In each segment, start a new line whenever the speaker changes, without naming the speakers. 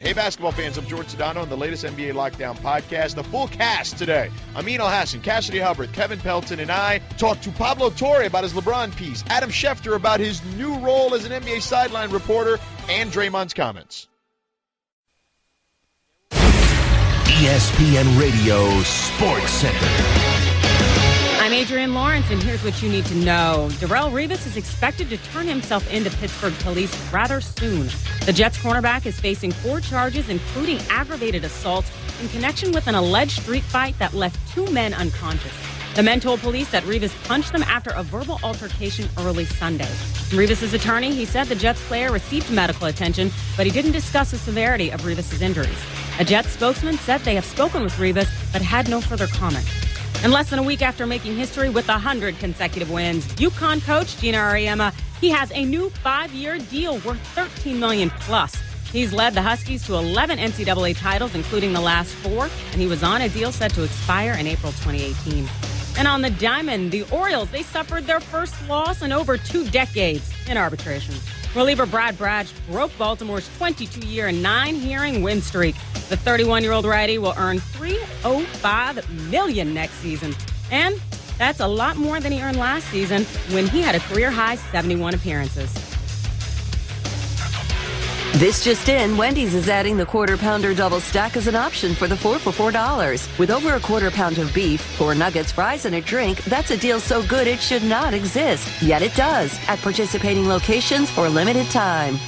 Hey, basketball fans, I'm George Sedano on the latest NBA Lockdown podcast. The full cast today. Amin Elhassan, Cassidy Hubbard, Kevin Pelton, and I talked to Pablo Torre about his LeBron piece, Adam Schefter about his new role as an NBA sideline reporter, and Draymond's comments.
ESPN Radio Sports Center.
I'm Adrienne Lawrence, and here's what you need to know. Darrelle Revis is expected to turn himself into Pittsburgh police rather soon. The Jets cornerback is facing 4 charges, including aggravated assault, in connection with an alleged street fight that left 2 men unconscious. The men told police that Revis punched them after a verbal altercation early Sunday. Revis' attorney, he said the Jets player received medical attention, but he didn't discuss the severity of Revis' injuries. A Jets spokesman said they have spoken with Revis, but had no further comment. And less than a week after making history with 100 consecutive wins, UConn coach Gino Auriemma, he has a new 5-year deal worth $13 million plus. He's led the Huskies to 11 NCAA titles, including the last 4, and he was on a deal set to expire in April 2018. And on the diamond, the Orioles, they suffered their first loss in over 2 decades in arbitration. Reliever Brad Bradge broke Baltimore's 22-year and 9-hearing win streak. The 31-year-old righty will earn $305 million next season. And that's a lot more than he earned last season when he had a career-high 71 appearances.
This just in, Wendy's is adding the Quarter Pounder Double Stack as an option for the 4 for $4. With over a quarter pound of beef, 4 nuggets, fries, and a drink, that's a deal so good it should not exist. Yet it does, at participating locations for a limited time.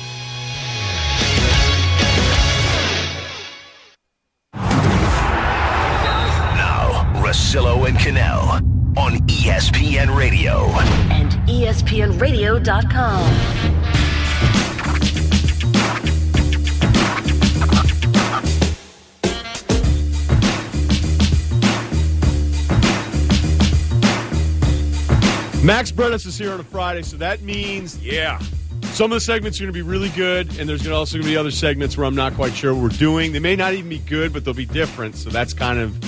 Now, Russillo and Kanell on ESPN Radio.
And ESPNRadio.com.
Max Bretos is here on a Friday, so that means, some of the segments are going to be really good, and there's also going to be other segments where I'm not quite sure what we're doing. They may not even be good, but they'll be different, so that's kind of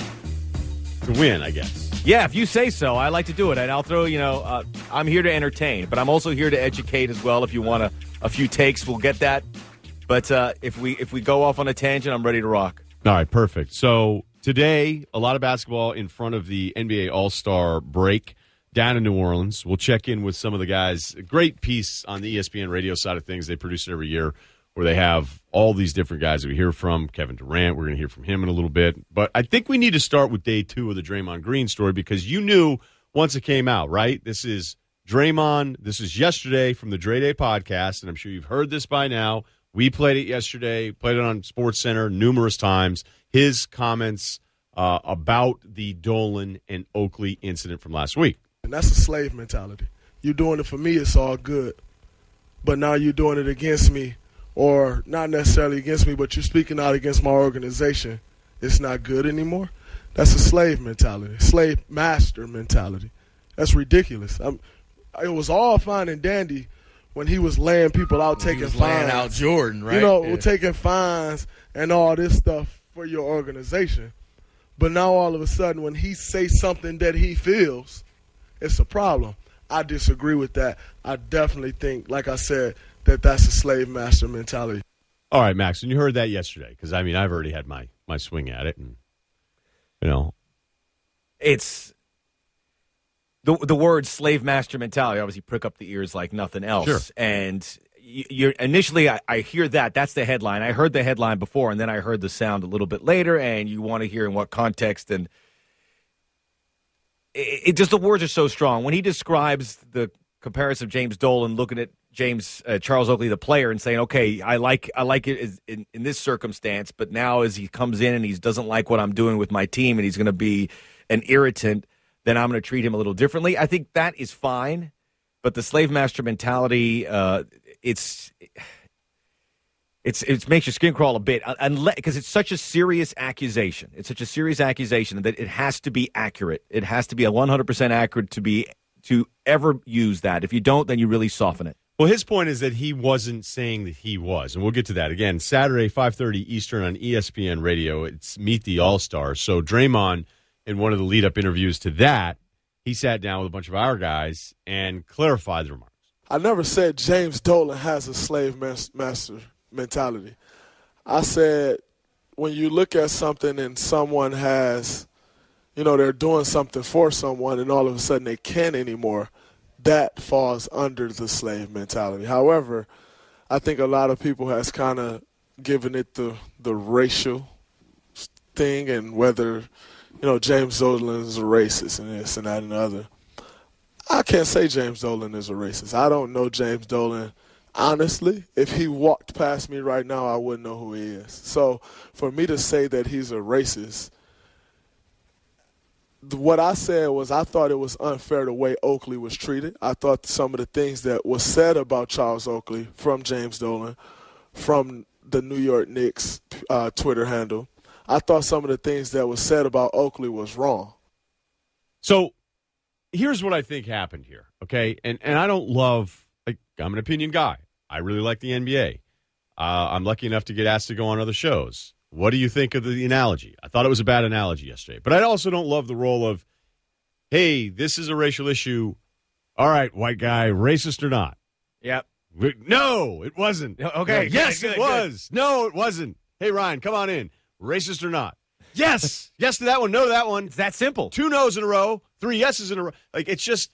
to win, I guess.
Yeah, if you say so, I like to do it, and I'll throw, I'm here to entertain, but I'm also here to educate as well. If you want a few takes, we'll get that. But if we go off on a tangent, I'm ready to rock.
All right, perfect. So today, a lot of basketball in front of the NBA All-Star break down in New Orleans. We'll check in with some of the guys. A great piece on the ESPN radio side of things. They produce it every year where they have all these different guys that we hear from. Kevin Durant, we're going to hear from him in a little bit. But I think we need to start with day 2 of the Draymond Green story because you knew once it came out, right? This is Draymond. This is yesterday from the Dre Day podcast, and I'm sure you've heard this by now. We played it yesterday, played it on SportsCenter numerous times. His comments about the Dolan and Oakley incident from last week.
And that's a slave mentality. You're doing it for me, it's all good. But now you're doing it against me, or not necessarily against me, but you're speaking out against my organization. It's not good anymore. That's a slave mentality, slave master mentality. That's ridiculous. It was all fine and dandy when he was laying people out, taking fines.
Laying out Jordan, right?
Taking fines and all this stuff for your organization. But now all of a sudden when he says something that he feels, it's a problem. I disagree with that. I definitely think, like I said, that's a slave master mentality.
All right, Max, and you heard that yesterday because, I've already had my swing at it. And,
It's the word slave master mentality obviously prick up the ears like nothing else.
Sure.
And you're initially, I hear that. That's the headline. I heard the headline before, and then I heard the sound a little bit later, and you want to hear in what context. And it just the words are so strong. When he describes the comparison of James Dolan looking at Charles Oakley, the player, and saying, okay, I like it in this circumstance, but now as he comes in and he doesn't like what I'm doing with my team and he's going to be an irritant, then I'm going to treat him a little differently. I think that is fine, but the slave master mentality, it makes your skin crawl a bit, because it's such a serious accusation. It's such a serious accusation that it has to be accurate. It has to be 100% accurate to ever use that. If you don't, then you really soften it.
Well, his point is that he wasn't saying that he was, and we'll get to that again. Saturday, 5:30 Eastern on ESPN Radio. It's Meet the All-Stars. So Draymond, in one of the lead-up interviews to that, he sat down with a bunch of our guys and clarified the remarks.
I never said James Dolan has a slave master mentality. I said, when you look at something and someone has, they're doing something for someone and all of a sudden they can't anymore, that falls under the slave mentality. However, I think a lot of people has kind of given it the racial thing and whether, James Dolan is a racist and this and that and the other. I can't say James Dolan is a racist. I don't know James Dolan. Honestly, if he walked past me right now, I wouldn't know who he is. So for me to say that he's a racist, what I said was I thought it was unfair the way Oakley was treated. I thought some of the things that was said about Charles Oakley from James Dolan, from the New York Knicks Twitter handle, I thought some of the things that was said about Oakley was wrong.
So here's what I think happened here, okay? And I don't love – I'm an opinion guy. I really like the NBA. I'm lucky enough to get asked to go on other shows. What do you think of the analogy? I thought it was a bad analogy yesterday. But I also don't love the role of, hey, this is a racial issue. All right, white guy, racist or not?
Yep.
No, it wasn't.
Okay.
Yes, it was. Good. No, it wasn't. Hey, Ryan, come on in. Racist or not? Yes. Yes to that one. No to that one.
It's that simple.
2 no's in a row. 3 yeses in a row. It's just,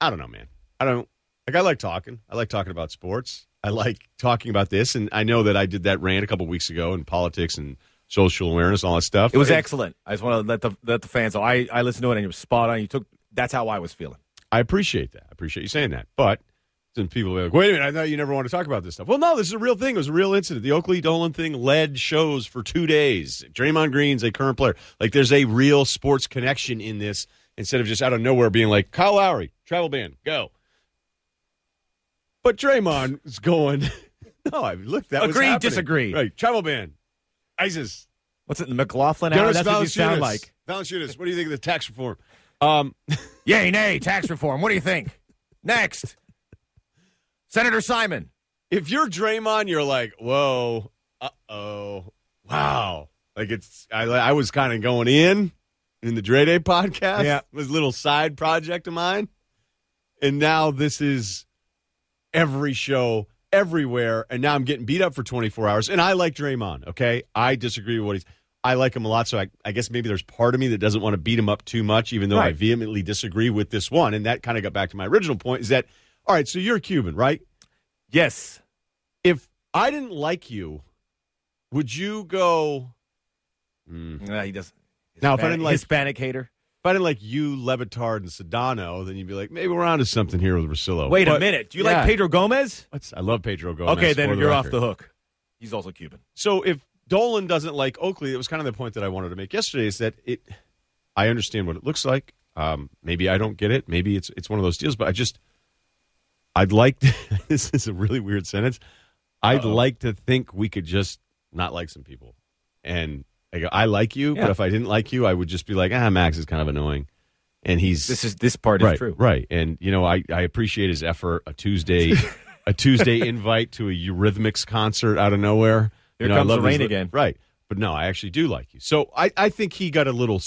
I don't know, man. I like talking. I like talking about sports. I like talking about this, and I know that I did that rant a couple weeks ago in politics and social awareness, all that stuff.
It was excellent. I just want to let the fans know. I listened to it, and you were spot on. That's how I was feeling.
I appreciate that. I appreciate you saying that. But then people are like, wait a minute, I thought you never want to talk about this stuff. Well, no, this is a real thing. It was a real incident. The Oakley-Dolan thing led shows for 2 days. Draymond Green's a current player. There's a real sports connection in this instead of just out of nowhere being like, Kyle Lowry, travel ban, go. But Draymond is going, no, look, that was happening.
Disagree.
Right, travel ban, ISIS.
What's it, the McLaughlin hour? That's what you sound like.
Valanciunas, what do you think of the tax reform?
Yay, nay, tax reform. What do you think? Next. Senator Simon.
If you're Draymond, you're like, whoa, uh-oh, wow. I was kind of going in the Dre Day podcast.
Yeah.
It was a little side project of mine. And now this is every show, everywhere, and now I'm getting beat up for 24 hours. And I like Draymond, okay? I disagree with what I like him a lot, so I guess maybe there's part of me that doesn't want to beat him up too much, even though I vehemently disagree with this one. And that kind of got back to my original point, is that, all right, so you're Cuban, right?
Yes.
If I didn't like you, would you go...
He doesn't.
Now, if I didn't like...
Hispanic hater?
If I didn't like you, Levitard, and Sedano, then you'd be like, maybe we're onto something here with Russillo.
Wait a minute. Do you like Pedro Gomez?
I love Pedro Gomez.
Okay, then you're off the hook. He's also Cuban.
So if Dolan doesn't like Oakley, it was kind of the point that I wanted to make yesterday, is that I understand what it looks like. Maybe I don't get it. Maybe it's one of those deals, but I'd like to, this is a really weird sentence. I'd like to think we could just not like some people. And I go, I like you, but if I didn't like you, I would just be like, Max is kind of annoying. And
this part is true.
Right. And I appreciate his effort. A Tuesday invite to a Eurythmics concert out of nowhere.
Here comes the rain again.
Right. But no, I actually do like you. So I think he got a little,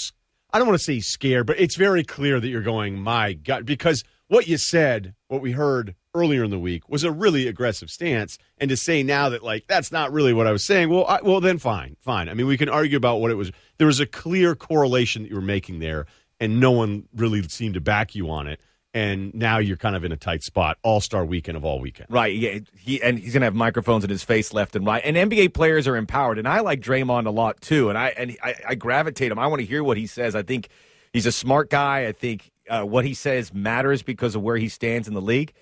I don't want to say scared, but it's very clear that you're going, my God, because what you said, what we heard earlier in the week, was a really aggressive stance. And to say now that, that's not really what I was saying, well, then fine. I mean, we can argue about what it was. There was a clear correlation that you were making there, and no one really seemed to back you on it. And now you're kind of in a tight spot, all-star weekend of all weekend.
Right, yeah. He's going to have microphones in his face left and right. And NBA players are empowered, and I like Draymond a lot, too. And I gravitate him. I want to hear what he says. I think he's a smart guy. I think what he says matters because of where he stands in the league.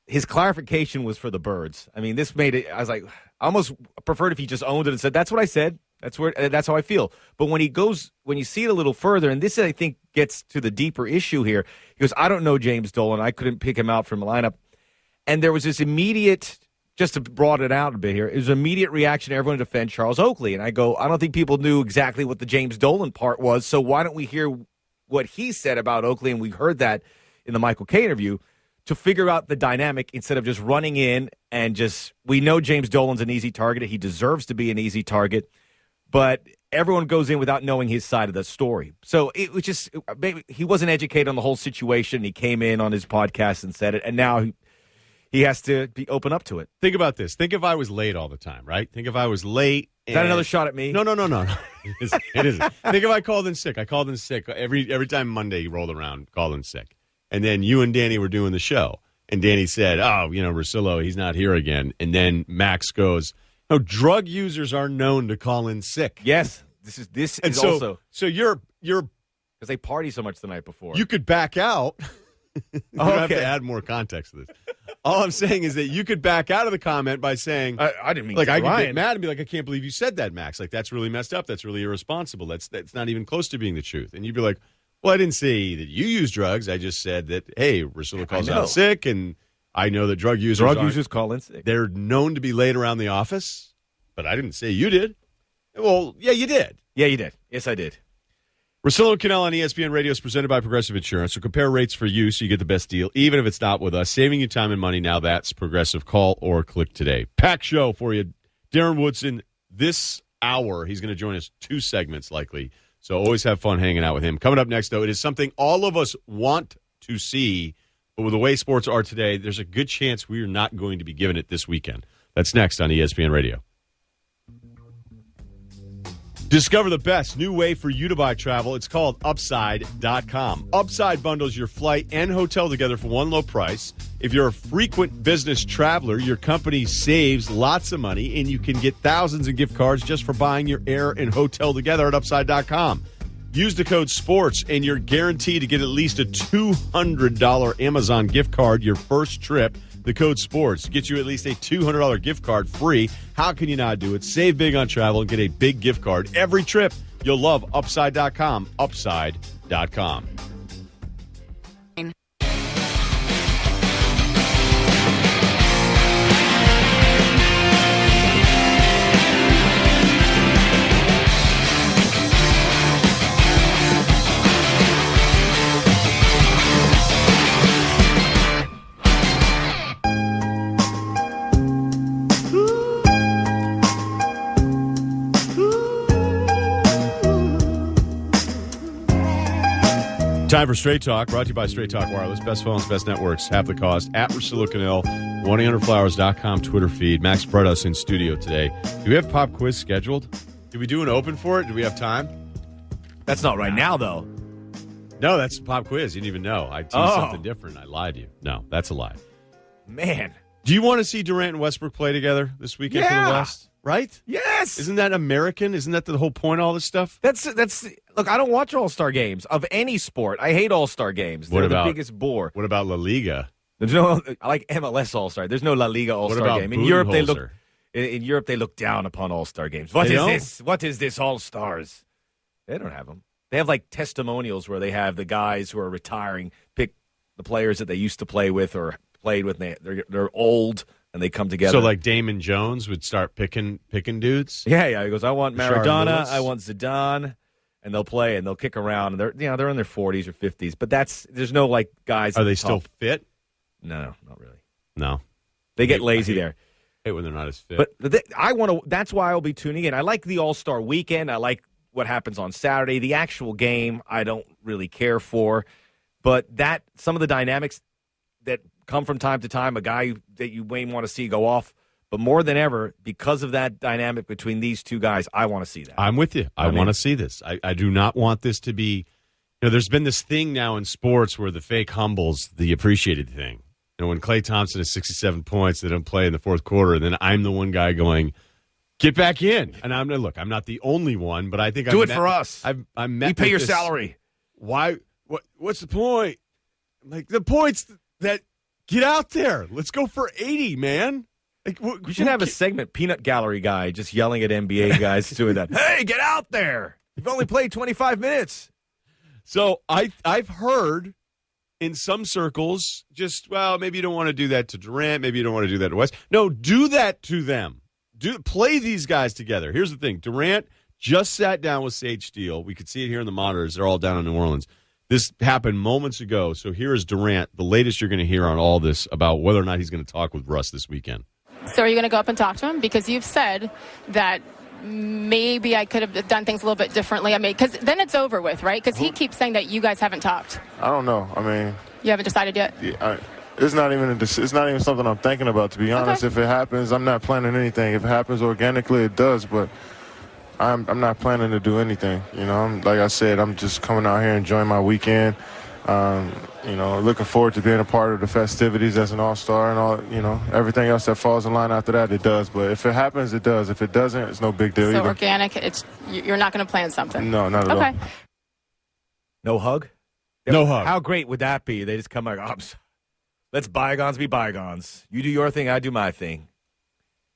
His clarification was for the birds. I mean, this made it, I was like, I almost preferred if he just owned it and said, that's what I said. That's how I feel. But when you see it a little further, and this, I think, gets to the deeper issue here, he goes, I don't know James Dolan. I couldn't pick him out from the lineup. And there was this immediate, just to broaden it out a bit here, it was an immediate reaction to everyone to defend Charles Oakley. And I go, I don't think people knew exactly what the James Dolan part was, so why don't we hear what he said about Oakley? And we heard that in the Michael Kay interview, to figure out the dynamic instead of just running in and we know James Dolan's an easy target. He deserves to be an easy target. But everyone goes in without knowing his side of the story. So it was just, maybe he wasn't educated on the whole situation. He came in on his podcast and said it, and now he has to be open up to it.
Think about this. Think if I was late all the time, right? Think if I was late.
Is that another shot at me?
No. It isn't. Think if I called in sick. I called in sick every time Monday rolled around, called in sick. And then you and Danny were doing the show. And Danny said, Russillo, he's not here again. And then Max goes, no, drug users are known to call in sick.
Yes. This is also.
So you're
because they party so much the night before.
You could back out. You have to add more context to this. All I'm saying is that you could back out of the comment by saying,
I didn't mean
like,
to
I could
Ryen.
get mad and be like, I can't believe you said that, Max. Like, that's really messed up. That's really irresponsible. That's not even close to being the truth. And you'd be like, well, I didn't say that you use drugs. I just said that, hey, Russillo calls out sick, and I know that drug users
call in sick.
They're known to be late around the office, but I didn't say you did. Well, yeah, you did.
Yeah, you did. Yes, I did.
Russillo and Kanell on ESPN Radio is presented by Progressive Insurance. So compare rates for you so you get the best deal, even if it's not with us. Saving you time and money, now that's Progressive. Call or click today. Pack show for you. Darren Woodson, this hour, he's going to join us 2 segments likely. So always have fun hanging out with him. Coming up next, though, it is something all of us want to see, but with the way sports are today, there's a good chance we are not going to be given it this weekend. That's next on ESPN Radio. Discover the best new way for you to buy travel. It's called Upside.com. Upside bundles your flight and hotel together for one low price. If you're a frequent business traveler, your company saves lots of money, and you can get thousands in gift cards just for buying your air and hotel together at Upside.com. Use the code SPORTS, and you're guaranteed to get at least a $200 Amazon gift card your first trip. The code SPORTS gets you at least a $200 gift card free. How can you not do it? Save big on travel and get a big gift card every trip. You'll love Upside.com. Upside.com. Time for Straight Talk, brought to you by Straight Talk Wireless. Best phones, best networks, half the cost. At Russillo Kanell, 1-800-Flowers.com Twitter feed. Max Bretos in studio today. Do we have pop quiz scheduled? Did we do an open for it? Do we have time?
That's not right now, though.
No, that's pop quiz. You didn't even know. I teased something different. I lied to you. No, that's a lie.
Man.
Do you want to see Durant and Westbrook play together this weekend for the West? Right?
Yes.
Isn't that American? Isn't that the whole point of all this stuff?
That's look, I don't watch All-Star games of any sport. I hate All-Star games. They're the biggest bore.
What about La Liga?
There's no I like MLS All-Star. There's no La Liga All-Star game. In Europe they look down upon All-Star games. What is this? What is this All-Stars? They don't have them. They have like testimonials where they have the guys who are retiring pick the players that they used to play with or played with. They're old. And they come together.
So, like Damon Jones would start picking dudes.
Yeah. He goes, I want Maradona, I want Zidane, and they'll play and they'll kick around. And they're in their 40s or 50s. But there's no like guys.
Are they still fit?
No, not really.
No,
they get lazy there.
Hate when they're not as fit.
But I want to. That's why I'll be tuning in. I like the All-Star weekend. I like what happens on Saturday. The actual game, I don't really care for. But some of the dynamics that come from time to time, a guy that you may want to see go off. But more than ever, because of that dynamic between these two guys, I want to see that.
I'm with you. I want to see this. I do not want this to be, there's been this thing now in sports where the fake humbles the appreciated thing. When Klay Thompson has 67 points, they don't play in the fourth quarter, and then I'm the one guy going, get back in. And I'm not the only one, but I think
do it for us.
I'm met.
We pay your salary.
Why? What's the point? Like the points that. Get out there. Let's go for 80, man. Like,
we should have a segment, Peanut Gallery guy, just yelling at NBA guys doing that. Hey, get out there. You've only played 25 minutes.
So I've heard in some circles maybe you don't want to do that to Durant. Maybe you don't want to do that to West. No, do that to them. Play these guys together. Here's the thing. Durant just sat down with Sage Steele. We could see it here in the monitors. They're all down in New Orleans. This happened moments ago, so here is Durant, the latest you're going to hear on all this about whether or not he's going to talk with Russ this weekend.
So are you going to go up and talk to him? Because you've said that maybe I could have done things a little bit differently. I mean, because then it's over with, right? Because he keeps saying that you guys haven't talked.
I don't know. I mean...
You haven't decided yet?
Yeah, It's not even something I'm thinking about, to be honest.
Okay.
If it happens, I'm not planning anything. If it happens organically, it does, but I'm not planning to do anything. Like I said, I'm just coming out here enjoying my weekend. Looking forward to being a part of the festivities as an all-star and all. Everything else that falls in line after that, it does. But if it happens, it does. If it doesn't, it's no big deal either.
So organic, you're not going to plan something.
No, not at all.
Okay.
No hug?
No hug.
How great would that be? They just come like, let's bygones be bygones. You do your thing, I do my thing.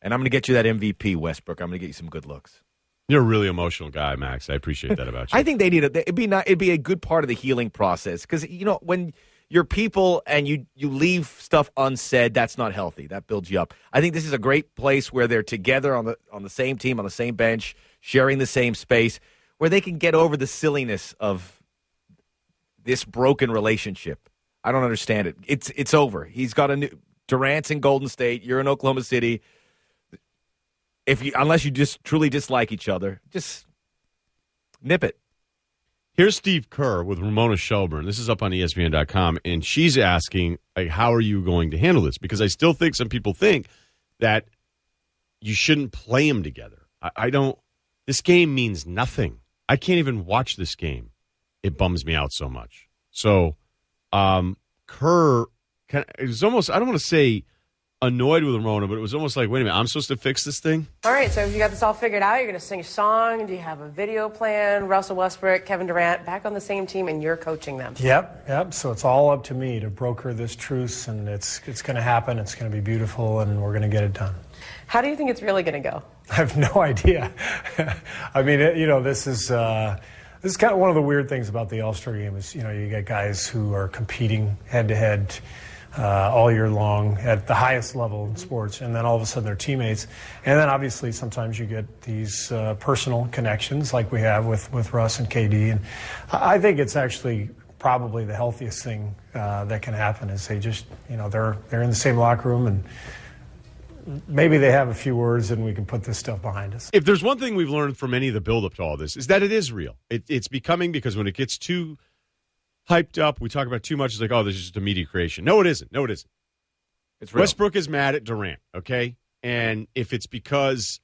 And I'm going to get you that MVP, Westbrook. I'm going to get you some good looks.
You're a really emotional guy, Max. I appreciate that about you.
I think they need it'd be a good part of the healing process because when you're people and you leave stuff unsaid, that's not healthy. That builds you up. I think this is a great place where they're together on the same team, on the same bench, sharing the same space, where they can get over the silliness of this broken relationship. I don't understand it. It's over. He's got Durant's in Golden State. You're in Oklahoma City. Unless you just truly dislike each other, just nip it.
Here's Steve Kerr with Ramona Shelburne. This is up on ESPN.com, and she's asking, how are you going to handle this? Because I still think some people think that you shouldn't play them together. I don't. This game means nothing. I can't even watch this game. It bums me out so much. So Kerr is almost, I don't want to say annoyed with Ramona, but it was almost like, wait a minute, I'm supposed to fix this thing?
All right, so if you got this all figured out, you're going to sing a song. Do you have a video plan? Russell Westbrook, Kevin Durant, back on the same team, and you're coaching them.
Yep. So it's all up to me to broker this truce, and it's going to happen. It's going to be beautiful, and we're going to get it done.
How do you think it's really going to go?
I have no idea. I mean, this is kind of one of the weird things about the All-Star game is, you get guys who are competing head-to-head all year long at the highest level in sports, and then all of a sudden they're teammates. And then obviously sometimes you get these personal connections like we have with Russ and KD. And I think it's actually probably the healthiest thing that can happen is they just, they're in the same locker room and maybe they have a few words and we can put this stuff behind us.
If there's one thing we've learned from any of the buildup to all this is that it is real. It's becoming, because when it gets too hyped up, we talk about too much, it's like, oh, this is just a media creation. No, it isn't.
It's real.
Westbrook is mad at Durant, okay? And if it's because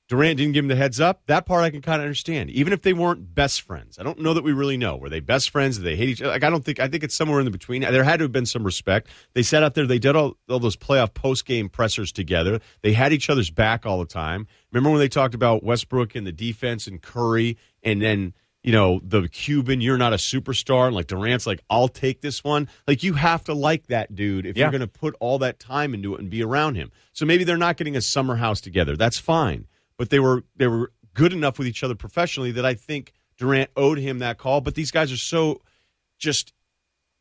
Durant didn't give him the heads up, that part I can kind of understand. Even if they weren't best friends. I don't know that we really know. Were they best friends? Did they hate each other? I think it's somewhere in the between. There had to have been some respect. They sat out there, they did all those playoff post-game pressers together. They had each other's back all the time. Remember when they talked about Westbrook and the defense and Curry, and then the Cuban, you're not a superstar, and like Durant's like, I'll take this one. Like, you have to like that dude if you're going to put all that time into it and be around him. So maybe they're not getting a summer house together. That's fine. But they were good enough with each other professionally that I think Durant owed him that call. But these guys are so just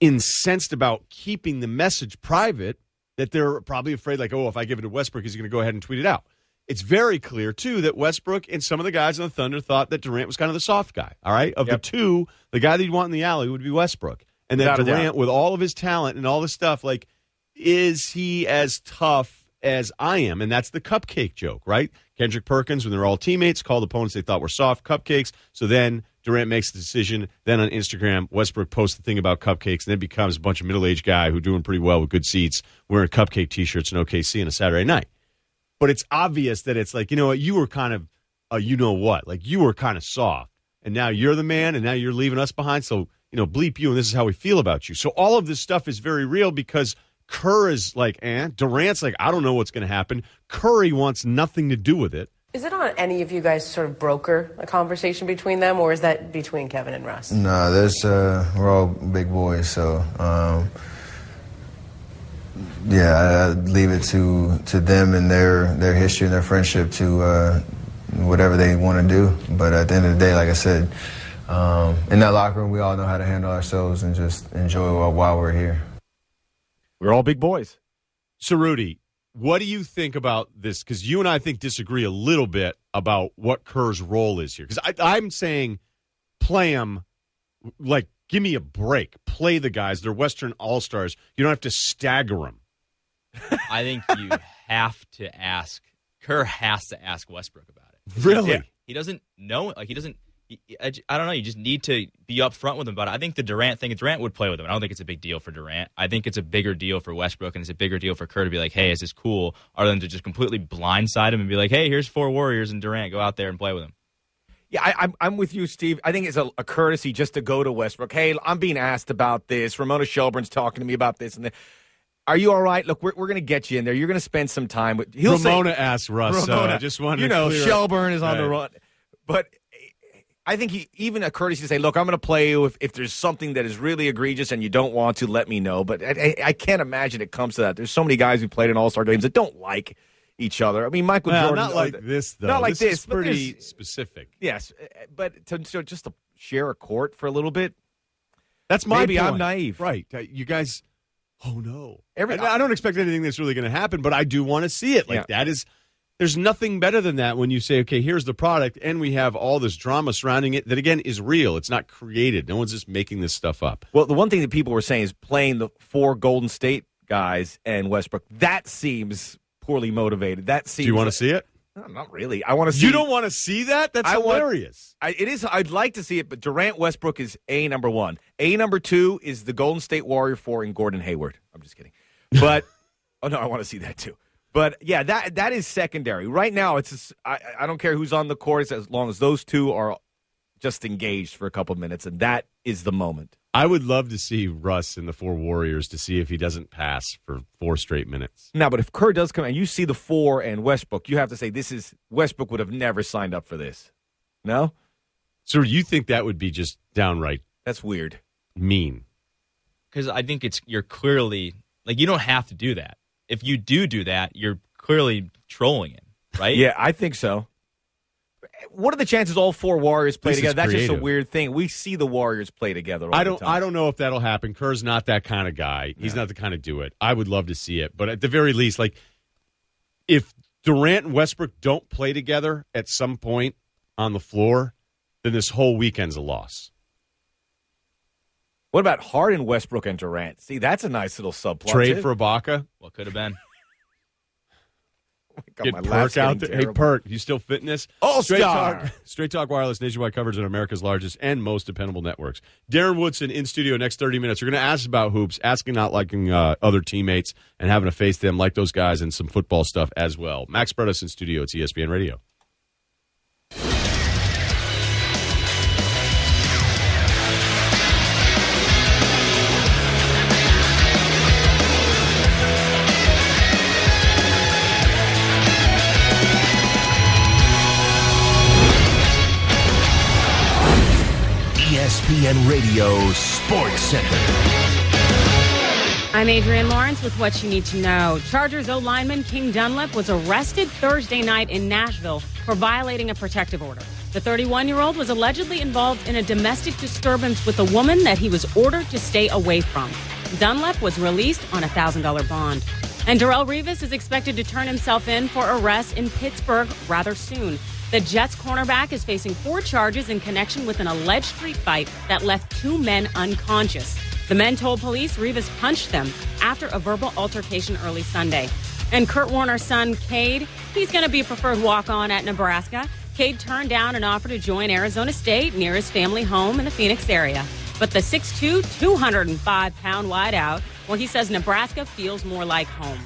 incensed about keeping the message private that they're probably afraid, like, oh, if I give it to Westbrook, he's going to go ahead and tweet it out. It's very clear, too, that Westbrook and some of the guys on the Thunder thought that Durant was kind of the soft guy, all right? Of the two, the guy that you'd want in the alley would be Westbrook. And then Durant, with all of his talent and all this stuff, like, is he as tough as I am? And that's the cupcake joke, right? Kendrick Perkins, when they're all teammates, called opponents they thought were soft cupcakes. So then Durant makes the decision. Then on Instagram, Westbrook posts the thing about cupcakes, and then becomes a bunch of middle-aged guy who doing pretty well with good seats, wearing cupcake T-shirts in OKC on a Saturday night. But it's obvious that it's like, you know what, you were kind of, like you were kind of soft, and now you're the man, and now you're leaving us behind, so, bleep you, and this is how we feel about you. So all of this stuff is very real because Kerr is like, Durant's like, I don't know what's going to happen. Curry wants nothing to do with it.
Is it on any of you guys to sort of broker a conversation between them, or is that between Kevin and Russ?
No, we're all big boys, so I leave it to them and their history and their friendship to whatever they want to do. But at the end of the day, like I said, in that locker room, we all know how to handle ourselves and just enjoy while we're here.
We're all big boys.
So, Rudy, what do you think about this? Because you and I think disagree a little bit about what Kerr's role is here. Because I'm saying play him, like, give me a break. Play the guys. They're Western All-Stars. You don't have to stagger them.
I think you have to ask. Kerr has to ask Westbrook about it.
Really?
Yeah. He doesn't know. Like, he doesn't I don't know. You just need to be upfront with him about it. I think the Durant thing, Durant would play with him. I don't think it's a big deal for Durant. I think it's a bigger deal for Westbrook, and it's a bigger deal for Kerr to be like, hey, is this cool? Other than to just completely blindside him and be like, hey, here's 4 Warriors and Durant. Go out there and play with him.
Yeah, I'm with you, Steve. I think it's a courtesy just to go to Westbrook. Hey, I'm being asked about this. Ramona Shelburne's talking to me about this and that. Are you all right? Look, we're going to get you in there. You're going to spend some time with.
Ramona asked Russ. I just wanted to clear
Shelburne is on
right.
the run, but I think even a courtesy to say, look, I'm going to play you if there's something that is really egregious and you don't want to, let me know. But I can't imagine it comes to that. There's so many guys who played in All-Star games that don't like each other. I mean, Michael Jordan.
Not like this, though.
Not like this.
Is pretty specific.
Yes, but just to share a court for a little bit.
That's my
maybe
point.
I'm naive.
Right. You guys, oh, no. I don't expect anything that's really going to happen, but I do want to see it. There's nothing better than that when you say, okay, here's the product, and we have all this drama surrounding it that, again, is real. It's not created. No one's just making this stuff up.
Well, the one thing that people were saying is playing the 4 Golden State guys and Westbrook, that seems poorly motivated. That seems.
Do you want to see it?
No, not really. I want to see.
You don't want to see that? That's hilarious.
It is. I'd like to see it, but Durant Westbrook is number 1. Number 2 is the Golden State Warrior 4 and Gordon Hayward. I'm just kidding. But oh no, I want to see that too. But yeah, that is secondary. Right now, I don't care who's on the court as long as those two are just engaged for a couple of minutes, and that is the moment.
I would love to see Russ in the 4 Warriors to see if he doesn't pass for 4 straight minutes.
Now, but if Kerr does come and you see the 4 and Westbrook, you have to say Westbrook would have never signed up for this. No?
So you think that would be just downright?
That's weird.
Mean.
Because I think you're clearly, you don't have to do that. If you do that, you're clearly trolling him, right?
Yeah, I think so. What are the chances all 4 Warriors play together? That's just a weird thing. We see the Warriors play together all the time.
I don't know if that'll happen. Kerr's not that kind of guy. He's not the kind of do it. I would love to see it. But at the very least, if Durant and Westbrook don't play together at some point on the floor, then this whole weekend's a loss.
What about Harden, Westbrook, and Durant? See, that's a nice little subplot.
Trade for Ibaka?
What could have been?
Get Perk out there. Hey, Perk, you still fitness?
All-Star.
Straight Talk Wireless, nationwide coverage on America's largest and most dependable networks. Darren Woodson in studio next 30 minutes. We're going to ask about hoops, asking not liking other teammates, and having to face them like those guys and some football stuff as well. Max Bretos in studio. It's ESPN Radio.
ESPN Radio Sports Center.
I'm Adrienne Lawrence with what you need to know. Chargers O-lineman King Dunlap was arrested Thursday night in Nashville for violating a protective order. The 31-year-old was allegedly involved in a domestic disturbance with a woman that he was ordered to stay away from. Dunlap was released on a $1,000 bond. And Darrelle Revis is expected to turn himself in for arrest in Pittsburgh rather soon. The Jets cornerback is facing 4 charges in connection with an alleged street fight that left 2 men unconscious. The men told police Revis punched them after a verbal altercation early Sunday. And Kurt Warner's son, Cade, he's going to be a preferred walk-on at Nebraska. Cade turned down an offer to join Arizona State near his family home in the Phoenix area. But the 6'2", 205-pound wideout, well, he says Nebraska feels more like home.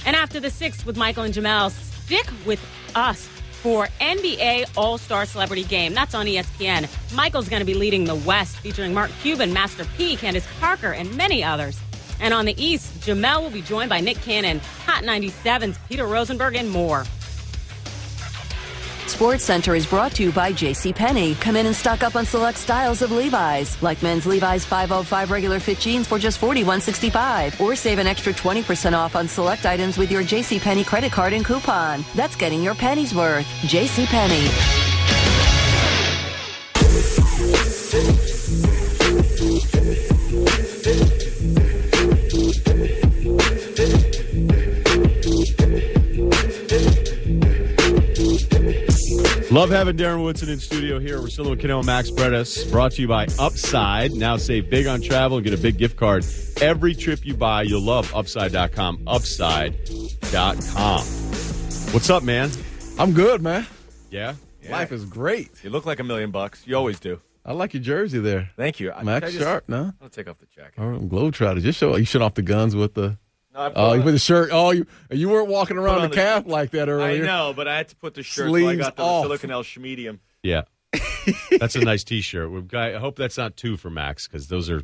And after the 6th with Michael and Jamel, stick with us for NBA All-Star Celebrity Game. That's on ESPN. Michael's going to be leading the West, featuring Mark Cuban, Master P, Candace Parker, and many others. And on the East, Jamel will be joined by Nick Cannon, Hot 97's Peter Rosenberg, and more.
Sports Center is brought to you by JCPenney. Come in and stock up on select styles of Levi's, like men's Levi's 505 regular fit jeans for just $41.65, or save an extra 20% off on select items with your JCPenney credit card and coupon. That's getting your pennies worth. JCPenney.
Love having Darren Woodson in studio here. Russillo and Kanell, Max Bretos, brought to you by Upside. Now save big on travel and get a big gift card. Every trip you buy, you'll love Upside.com. Upside.com. What's up, man?
I'm good, man.
Yeah?
Yeah.
Life is great.
You look like $1 million. You always do.
I like your jersey there.
Thank you.
Max Sharp, no?
I'll take off the jacket.
Oh, Globetrotter. Just show you shut off the guns with the.
No,
you put the shirt. Oh, you weren't walking around the calf like that earlier.
I know, but I had to put the shirt.
Sleeves
so I got the
off.
Russillo and Kanell medium.
Yeah. That's a nice T-shirt. I hope that's not 2 for Max because those are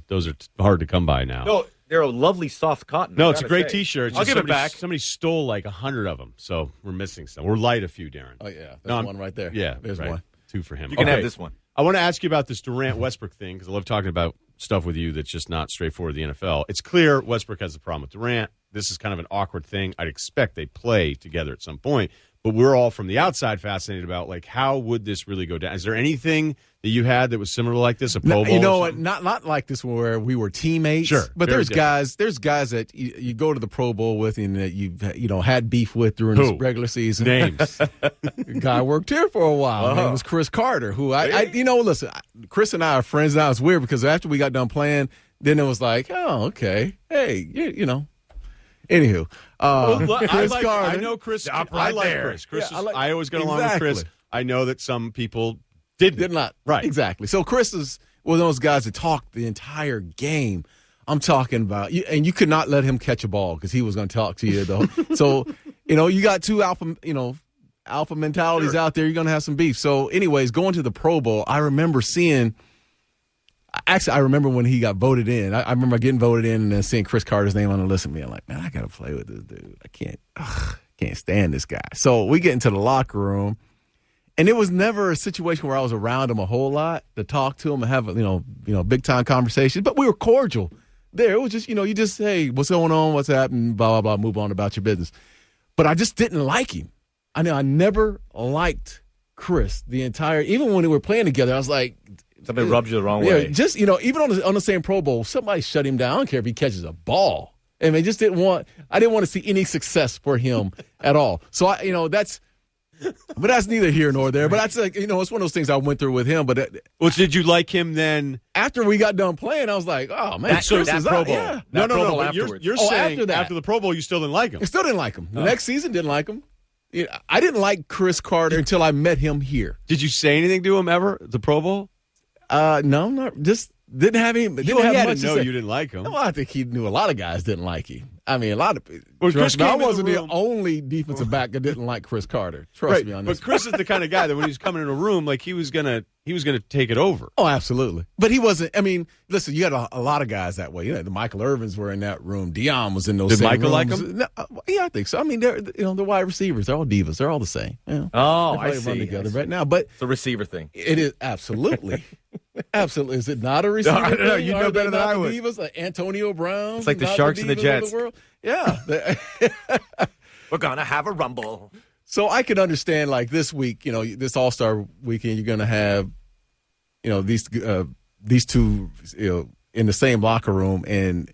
hard to come by now.
No, they're a lovely soft cotton.
No, it's a great T-shirt.
I'll give it back.
Somebody stole like 100 of them, so we're missing some. We're light a few, Darren.
Oh yeah, there's one right there.
Yeah,
there's
right.
one.
2 for him.
You can have this one.
I want to ask you about this Durant Westbrook thing because I love talking about stuff with you that's just not straightforward. The NFL. It's clear Westbrook has a problem with Durant. This is kind of an awkward thing. I'd expect they play together at some point. But we're all from the outside fascinated about, like, how would this really go down? Is there anything that you had that was similar like this, a Pro Bowl?
You know what? Not like this where we were teammates.
Sure.
But there's guys that you go to the Pro Bowl with and that you've had beef with during the regular season.
Names.
Guy worked here for a while. His name was Chris Carter, who listen, Chris and I are friends now. It's weird because after we got done playing, then it was like, oh, okay. Hey, Anywho, Chris Carter.
I know Chris. I like Chris. I always get along with Chris. I know that some people did
not.
Right.
Exactly. So Chris is one of those guys that talked the entire game. I'm talking about, and you could not let him catch a ball because he was going to talk to you. So, you got 2 alpha mentalities out there. You're going to have some beef. So, anyways, going to the Pro Bowl, I remember seeing. Actually, I remember when he got voted in. I remember getting voted in and then seeing Chris Carter's name on the list and being like, man, I got to play with this dude. I can't stand this guy. So we get into the locker room, and it was never a situation where I was around him a whole lot to talk to him and have, big-time conversations. But we were cordial there. It was just, you just say, what's going on, what's happening, blah, blah, blah, move on about your business. But I just didn't like him. I never liked Chris even when we were playing together, I was like,
somebody rubs you the wrong way.
Just, even on the same Pro Bowl, somebody shut him down. I don't care if he catches a ball. I mean, I didn't want to see any success for him at all. So, but that's neither here nor there. But that's like, it's one of those things I went through with him. But
did you like him then?
After we got done playing, I was like, oh, man.
That Pro Bowl.
Yeah.
No. You're saying after the Pro Bowl, you still didn't like him.
I still didn't like him. The next season, didn't like him. I didn't like Chris Carter until I met him here.
Did you say anything to him ever at the Pro Bowl?
No, not just didn't have him.
He had to know you didn't like him.
Well, I think he knew a lot of guys didn't like him. I mean, a lot of people.
I
wasn't the only defensive back that didn't like Chris Carter. Trust me on this.
But Chris is the kind of guy that when he's coming in a room, like he was gonna take it over.
Oh, absolutely. But he wasn't. I mean, listen, you got a lot of guys that way. The Michael Irvins were in that room. Dion was in those.
Did
same
Michael
rooms.
like him?
No, yeah, I think so. I mean, they're the wide receivers. They're all divas. They're all the same.
I see.
Run together right now, but
it's a receiver thing.
It is absolutely. Absolutely. Is it not a receiver?
No, you know better than I would.
Divas, like Antonio Brown.
It's like the Sharks and the Jets.
Yeah.
We're going to have a rumble.
So I can understand, like, this week, this All-Star weekend, you're going to have, these two, in the same locker room. And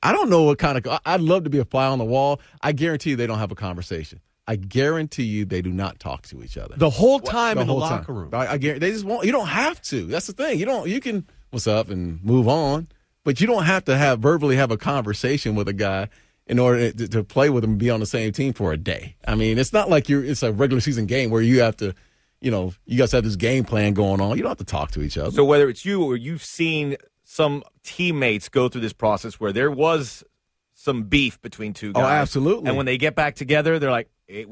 I don't know what kind of – I'd love to be a fly on the wall. I guarantee you they don't have a conversation. I guarantee you they do not talk to each other
the whole time in the locker room.
I guarantee they just won't. You don't have to. That's the thing. You can what's up and move on, but you don't have to verbally have a conversation with a guy in order to play with him and be on the same team for a day. I mean, it's not like it's a regular season game where you have to, you guys have this game plan going on. You don't have to talk to each other.
So whether it's you or you've seen some teammates go through this process where there was some beef between two guys.
Oh, absolutely.
And when they get back together, they're like, hey,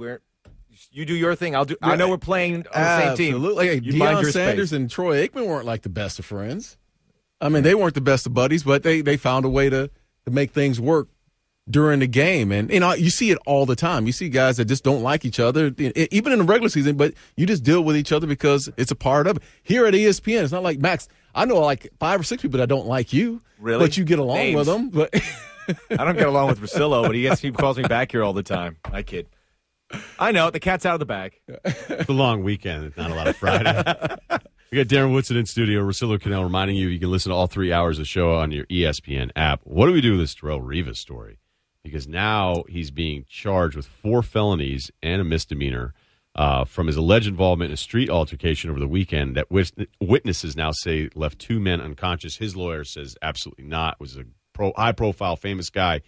you do your thing. I know we're playing on the same team.
Absolutely. Hey, Deion Sanders and Troy Aikman weren't like the best of friends. I mean, they weren't the best of buddies, but they found a way to make things work during the game. And, you see it all the time. You see guys that just don't like each other, even in the regular season, but you just deal with each other because it's a part of it. Here at ESPN, it's not like, Max, I know like 5 or 6 people that don't like you.
Really?
But you get along with them. But
I don't get along with Russillo, but he calls me back here all the time. I kid. I know. The cat's out of the bag.
It's a long weekend. It's not a lot of Friday. We got Darren Woodson in studio. Russillo and Kanell reminding you can listen to all 3 hours of the show on your ESPN app. What do we do with this Darrelle Revis story? Because now he's being charged with 4 felonies and a misdemeanor from his alleged involvement in a street altercation over the weekend that witnesses now say left 2 men unconscious. His lawyer says absolutely not. It was a high-profile, famous guy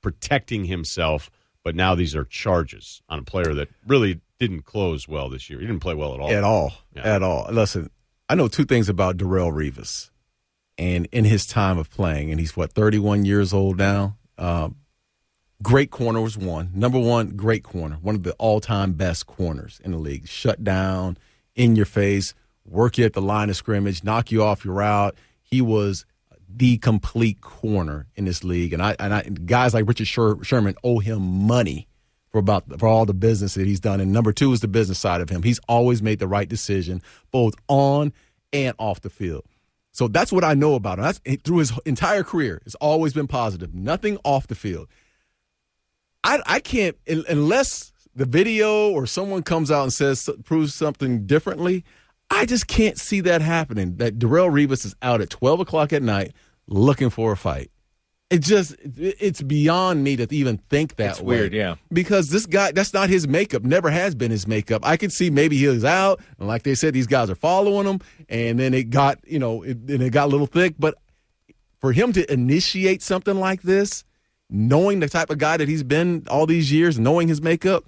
protecting himself. But now these are charges on a player that really didn't close well this year. He didn't play well at all.
At all. Listen, I know two things about Darrelle Revis, and in his time of playing, and he's 31 years old now. Great corner was one. Number one, great corner. One of the all-time best corners in the league. Shut down, in your face, work you at the line of scrimmage, knock you off your route. He was the complete corner in this league, and guys like Richard Sherman owe him money for all the business that he's done. And number two is the business side of him. He's always made the right decision, both on and off the field. So that's what I know about him. That's through his entire career. It's always been positive. Nothing off the field. I can't, unless the video or someone comes out and proves something differently, I just can't see that happening, that Darrelle Revis is out at 12 o'clock at night looking for a fight. It's beyond me to even think that way. It's
weird, yeah.
Because this guy, that's not his makeup, never has been his makeup. I could see maybe he was out, and like they said, these guys are following him, and then it got, it got a little thick. But for him to initiate something like this, knowing the type of guy that he's been all these years, knowing his makeup,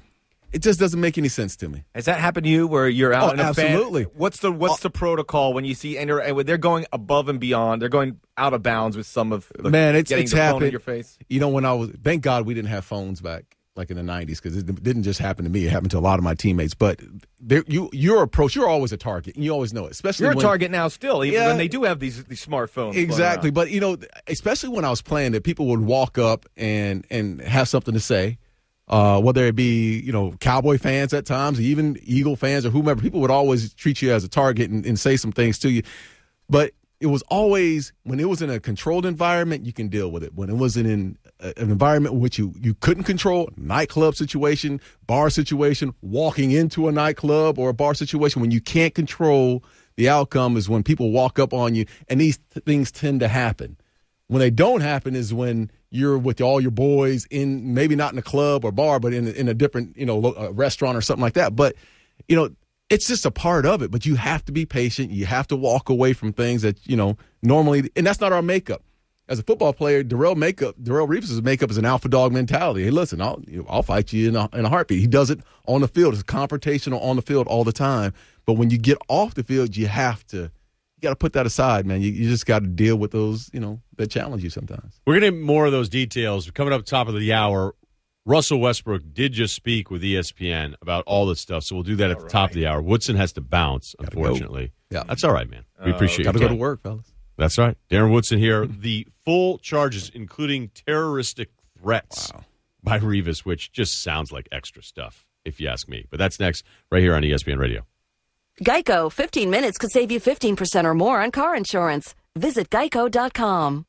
it just doesn't make any sense to me.
Has that happened to you where you're out in a
absolutely.
fan? What's the protocol when you see, and they're going above and beyond, they're going out of bounds with some of the getting the phone in your face?
Thank God we didn't have phones back like in the 90s, because it didn't just happen to me. It happened to a lot of my teammates. But your approach, you're always a target, and you always know it. Especially
you're a target now still, even when they do have these smartphones.
Exactly. But, especially when I was playing, that people would walk up and have something to say. Whether it be, Cowboy fans at times, even Eagle fans or whomever, people would always treat you as a target and say some things to you. But it was always, when it was in a controlled environment, you can deal with it. When it wasn't in an environment in which you couldn't control, nightclub situation, bar situation, walking into a nightclub or a bar situation, when you can't control the outcome is when people walk up on you, and these things tend to happen. When they don't happen is when you're with all your boys in, maybe not in a club or bar, but in a different, restaurant or something like that. But, it's just a part of it. But you have to be patient. You have to walk away from things that, normally, and that's not our makeup. As a football player, Darrelle Revis' makeup is an alpha dog mentality. Hey, listen, I'll fight you in a heartbeat. He does it on the field. It's confrontational on the field all the time. But when you get off the field, you got to put that aside, man. You just got to deal with those, that challenge you sometimes.
We're going to get more of those details. Coming up top of the hour, Russell Westbrook did just speak with ESPN about all this stuff, so we'll do that at the top of the hour. Woodson has to bounce, unfortunately.
Yeah.
That's all right, man. We appreciate it.
Got to go to work, fellas.
That's right. Darren Woodson here. The full charges, including terroristic threats by Revis, which just sounds like extra stuff, if you ask me. But that's next, right here on ESPN Radio.
Geico, 15 minutes could save you 15% or more on car insurance. Visit geico.com.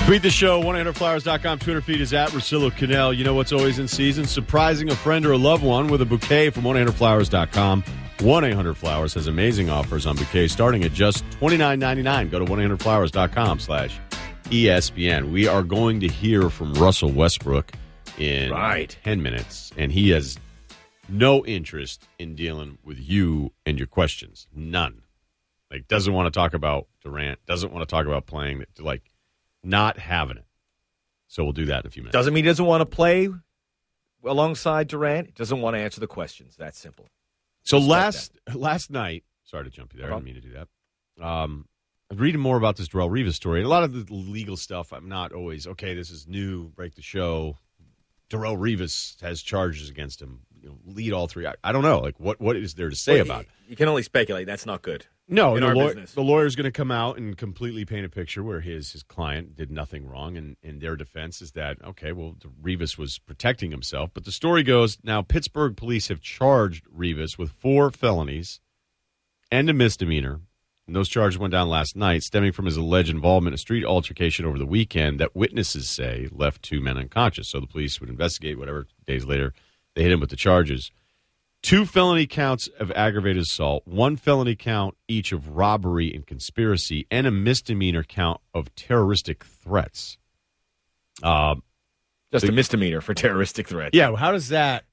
Tweet the show, 1-800-Flowers.com. Twitter feed is at Russillo and Kanell. You know what's always in season? Surprising a friend or a loved one with a bouquet from 1-800-Flowers.com. 1-800-Flowers has amazing offers on bouquets starting at just $29.99. Go to 1-800-Flowers.com/ESPN. We are going to hear from Russell Westbrook in 10 minutes, and he has no interest in dealing with you and your questions. None. Doesn't want to talk about Durant, doesn't want to talk about playing, not having it. So we'll do that in a few minutes.
Doesn't mean he doesn't want to play alongside Durant. He doesn't want to answer the questions. That's simple.
So last night, sorry to jump you there. I didn't mean to do that. I was reading more about this Darrelle Revis story. A lot of the legal stuff, I'm not always, okay, this is new, break the show. Darrelle Revis has charges against him. Lead all three. I don't know. What is there to say about it?
You can only speculate. That's not good.
No, the lawyer's going to come out and completely paint a picture where his client did nothing wrong, and their defense is that, okay, well, Revis was protecting himself. But the story goes, now Pittsburgh police have charged Revis with 4 felonies and a misdemeanor And those charges went down last night, stemming from his alleged involvement in a street altercation over the weekend that witnesses say left 2 men unconscious. So the police would investigate, whatever. Days later, they hit him with the charges. 2 felony counts of aggravated assault, 1 felony count each of robbery and conspiracy, and a misdemeanor count of terroristic threats.
Just a misdemeanor for terroristic threats.
Yeah, how's that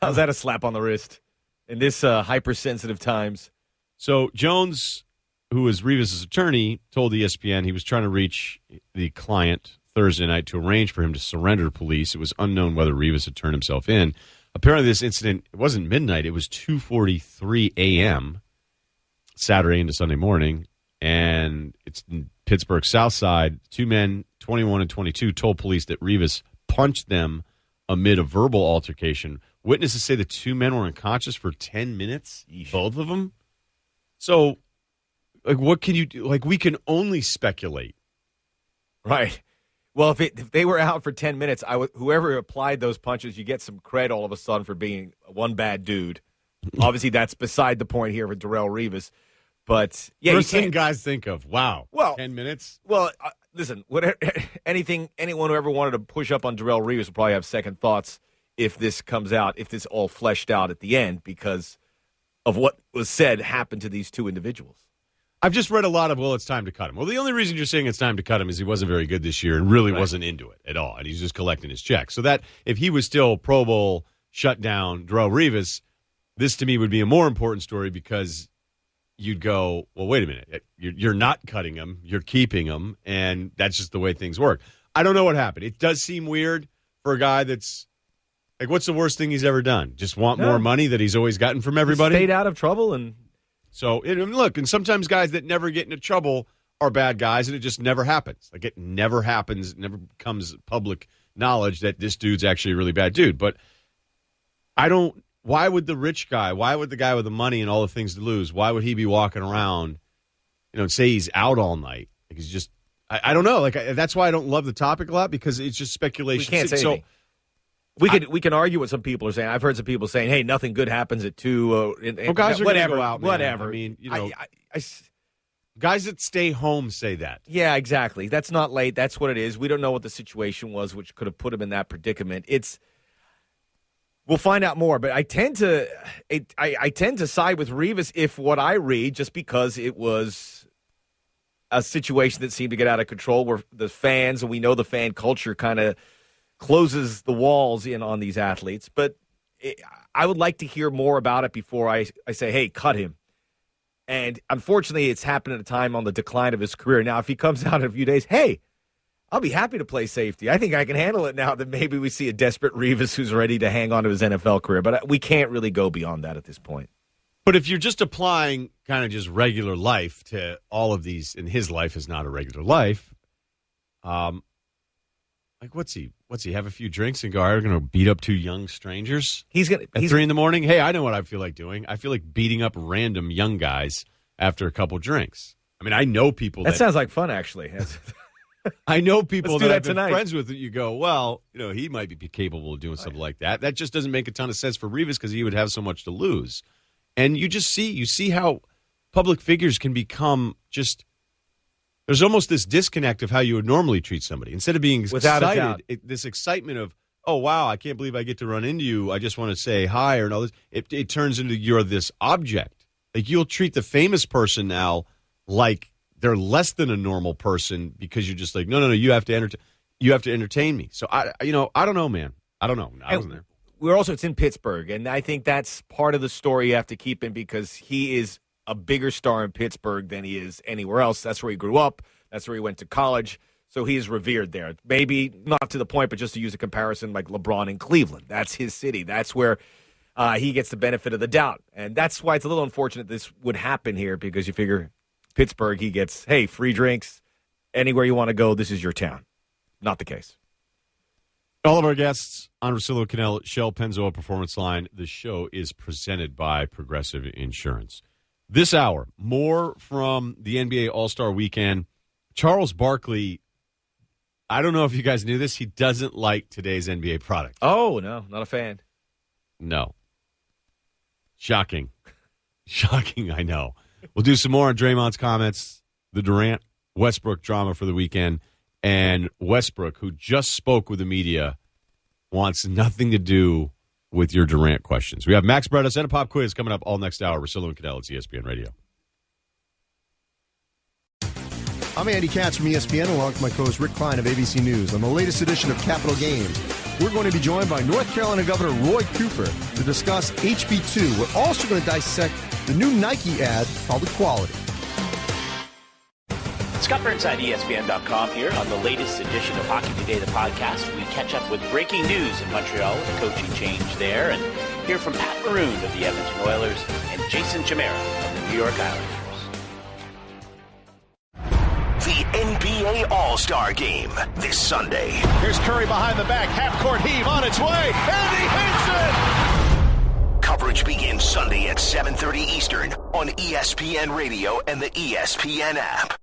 a slap on the wrist in this hypersensitive times?
So Jones, who is Rivas' attorney, told ESPN he was trying to reach the client Thursday night to arrange for him to surrender to police. It was unknown whether Rivas had turned himself in. Apparently this incident, it wasn't midnight, it was 2:43 a.m. Saturday into Sunday morning, and it's in Pittsburgh South Side. 2 men, 21 and 22, told police that Rivas punched them amid a verbal altercation. Witnesses say the 2 men were unconscious for 10 minutes, both of them. So, like, what can you do? Like, we can only speculate.
Right. Well, if they were out for 10 minutes, whoever applied those punches, you get some cred all of a sudden for being one bad dude. Obviously, that's beside the point here with Darrelle Revis. But, yeah,
First thing guys think of, wow, 10 minutes?
Well, listen, anyone who ever wanted to push up on Darrelle Revis will probably have second thoughts if this comes out, if this all fleshed out at the end, because of what was said happened to these 2 individuals.
I've just read a lot of, well, it's time to cut him. Well, the only reason you're saying it's time to cut him is he wasn't very good this year and really wasn't into it at all, and he's just collecting his check. So that, if he was still Pro Bowl shutdown Darrelle Revis, this to me would be a more important story because you'd go, well, wait a minute. You're not cutting him. You're keeping him, and that's just the way things work. I don't know what happened. It does seem weird for a guy that's, like, what's the worst thing he's ever done? Just want more money that he's always gotten from everybody?
Stayed out of trouble and...
So, and look, and sometimes guys that never get into trouble are bad guys, and it just never happens. Like, it never happens, it never becomes public knowledge that this dude's actually a really bad dude. But why would the rich guy, why would the guy with the money and all the things to lose, why would he be walking around, and say he's out all night? Like, he's just, I don't know. Like, that's why I don't love the topic a lot, because it's just speculation.
We can't say anything. We can argue what some people are saying. I've heard some people saying, "Hey, nothing good happens at 2."
Guys are
whatever,
go out, man.
whatever.
I mean, guys that stay home say that.
Yeah, exactly. That's not late. That's what it is. We don't know what the situation was, which could have put him in that predicament. We'll find out more, but I tend to side with Revis if what I read, just because it was a situation that seemed to get out of control, where the fans, and we know the fan culture kind of closes the walls in on these athletes. But I would like to hear more about it before I say, hey, cut him. And unfortunately, it's happened at a time on the decline of his career. Now, if he comes out in a few days, hey, I'll be happy to play safety. I think I can handle it now that maybe we see a desperate Revis who's ready to hang on to his NFL career. But we can't really go beyond that at this point.
But if you're just applying kind of just regular life to all of these, and his life is not a regular life, like, what's he have a few drinks and go, I'm going to beat up 2 young strangers?
He's going
at 3 a.m? Hey, I know what I feel like doing. I feel like beating up random young guys after a couple drinks. I mean, I know people
that sounds like fun, actually.
I know people that I've been
tonight.
friends with that you go, well, he might be capable of doing something like that. That just doesn't make a ton of sense for Revis because he would have so much to lose. And you see how public figures can become just, there's almost this disconnect of how you would normally treat somebody. Instead of being excited, this excitement of, oh, wow, I can't believe I get to run into you. I just want to say hi or all this. It turns into you're this object. Like, you'll treat the famous person now like they're less than a normal person because you're just like, no, you have to entertain me. So I don't know, man. I don't know. I wasn't there.
It's in Pittsburgh, and I think that's part of the story you have to keep in, because he is a bigger star in Pittsburgh than he is anywhere else. That's where he grew up. That's where he went to college. So he is revered there. Maybe not to the point, but just to use a comparison, like LeBron in Cleveland. That's his city. That's where he gets the benefit of the doubt. And that's why it's a little unfortunate this would happen here, because you figure Pittsburgh, he gets, hey, free drinks. Anywhere you want to go, this is your town. Not the case.
All of our guests on Russillo and Kanell, Shell Pennzoil Performance Line. The show is presented by Progressive Insurance. This hour, more from the NBA All-Star Weekend. Charles Barkley, I don't know if you guys knew this, he doesn't like today's NBA product.
Oh, no, not a fan.
No. Shocking. Shocking, I know. We'll do some more on Draymond's comments, the Durant Westbrook drama for the weekend, and Westbrook, who just spoke with the media, wants nothing to do with your Durant questions. We have Max Bretos and a pop quiz coming up all next hour. Russillo and Kanell, it's ESPN Radio.
I'm Andy Katz from ESPN, along with my co-host Rick Klein of ABC News. On the latest edition of Capital Games, we're going to be joined by North Carolina Governor Roy Cooper to discuss HB2. We're also going to dissect the new Nike ad called Equality.
Scott Burnside, ESPN.com here on the latest edition of Hockey Today, the podcast. We catch up with breaking news in Montreal with a coaching change there, and hear from Pat Maroon of the Edmonton Oilers and Jason Chimera of the New York Islanders.
The NBA All-Star Game this Sunday.
Here's Curry behind the back, half-court heave on its way, and he hits it!
Coverage begins Sunday at 7:30 Eastern on ESPN Radio and the ESPN app.